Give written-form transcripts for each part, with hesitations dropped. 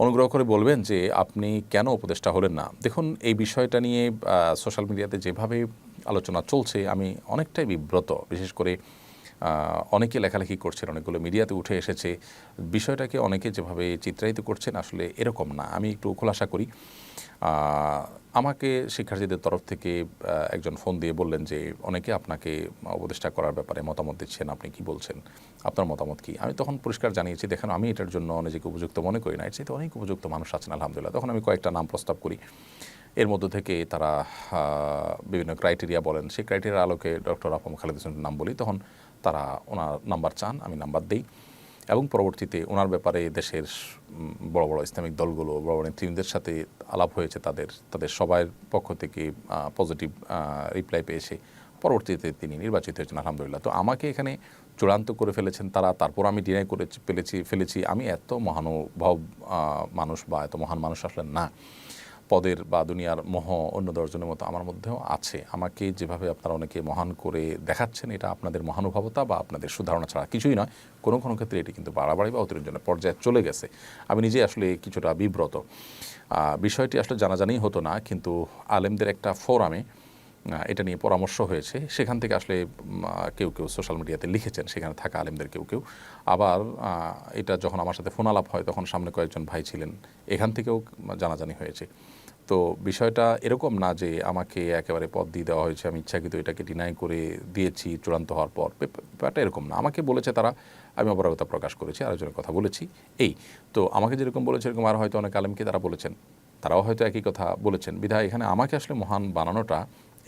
অনুগ্রহ করে বলবেন যে আপনি কেন উপদেষ্টা হলেন না। দেখুন, এই বিষয়টা নিয়ে সোশ্যাল মিডিয়াতে যেভাবে আলোচনা চলছে আমি অনেকটাই বিব্রত। বিশেষ করে অনেকে লেখালেখি করছেন, অনেকগুলো মিডিয়াতে উঠে এসেছে। বিষয়টাকে অনেকে যেভাবে চিত্রায়িত করছেন আসলে এরকম না। আমি একটু খোলাসা করি। আমাকে শিক্ষার্থীদের তরফ থেকে একজন ফোন দিয়ে বললেন যে অনেকে আপনাকে উপদেষ্টা করার ব্যাপারে মতামত দিচ্ছেন, আপনি কি বলছেন, আপনার মতামত কি? আমি তখন পরিষ্কার জানিয়েছি, দেখেন আমি এটার জন্য নিজেকে উপযুক্ত মনে করি না, এর চাইতে অনেক উপযুক্ত মানুষ আছেন আলহামদুলিল্লাহ। তখন আমি কয়েকটা নাম প্রস্তাব করি। এর মধ্য থেকে তারা বিভিন্ন ক্রাইটেরিয়া বলেন, সেই ক্রাইটেরিয়ার আলোকে ডক্টর আফম খালেদ হোসেনের নাম বলি। তখন তারা ওনার নাম্বার চান, আমি নাম্বার দিই এবং পরবর্তীতে ওনার ব্যাপারে দেশের বড় বড় ইসলামিক দলগুলো, বড় বড় নেতৃবৃন্দের সাথে আলাপ হয়েছে। তাদের সবার পক্ষ থেকে পজিটিভ রিপ্লাই পেয়েছে। পরবর্তীতে তিনি নির্বাচিত হয়েছেন আলহামদুলিল্লাহ। তো আমাকে এখানে চূড়ান্ত করে ফেলেছেন তারা, তারপর আমি ডিনাই করে ফেলেছি। আমি এত মহানুভব মানুষ বা এত মহান মানুষ আসলে না। পদের বা দুনিয়ার মোহ অন্য দশজনের মতো আমার মধ্যেও আছে। আমাকে যেভাবে আপনারা অনেকে মহান করে দেখাচ্ছেন, এটা আপনাদের মহানুভবতা বা আপনাদের সুধারণা ছাড়া কিছুই নয়। কোনো কোনো ক্ষেত্রে এটি কিন্তু বাড়াবাড়ি বা অতিরঞ্জনের পর্যায়ে চলে গেছে। আমি নিজে আসলে কিছুটা বিব্রত। বিষয়টি আসলে জানাজানি হতো না, কিন্তু আলেমদের একটা ফোরামে এটা নিয়ে পরামর্শ হয়েছে। সেখান থেকে আসলে কেউ সোশ্যাল মিডিয়াতে লিখেছেন, সেখানে থাকা আলেমদের কেউ আবার এটা যখন আমার সাথে ফোন আলাপ হয় তখন সামনে কয়েকজন ভাই ছিলেন, এখান থেকেও জানাজানি হয়েছে। তো বিষয়টা এরকম না যে আমাকে একেবারে পদ দিয়ে দেওয়া হয়েছে, আমি ইচ্ছাকৃত এটাকে ডিনাই করে দিয়েছি চূড়ান্ত হওয়ার পর। ব্যাপারটা এরকম না। আমাকে বলেছে তারা, আমি অপারগতা প্রকাশ করেছি, আরেকজনের কথা বলেছি। এই তো আমাকে যেরকম বলেছে এরকম আর হয়তো অনেক আলেমকে তারা বলেছেন, তারাও হয়তো একই কথা বলেছেন। বিধায় এখানে আমাকে আসলে মহান বানানোটা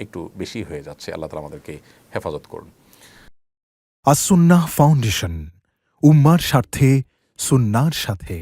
একটু বেশি হয়ে যাচ্ছে। আল্লাহ তাআলা আমাদেরকে হেফাজত করুন। আস-সুন্নাহ ফাউন্ডেশন, উম্মার স্বার্থে সুন্নাহর সাথে।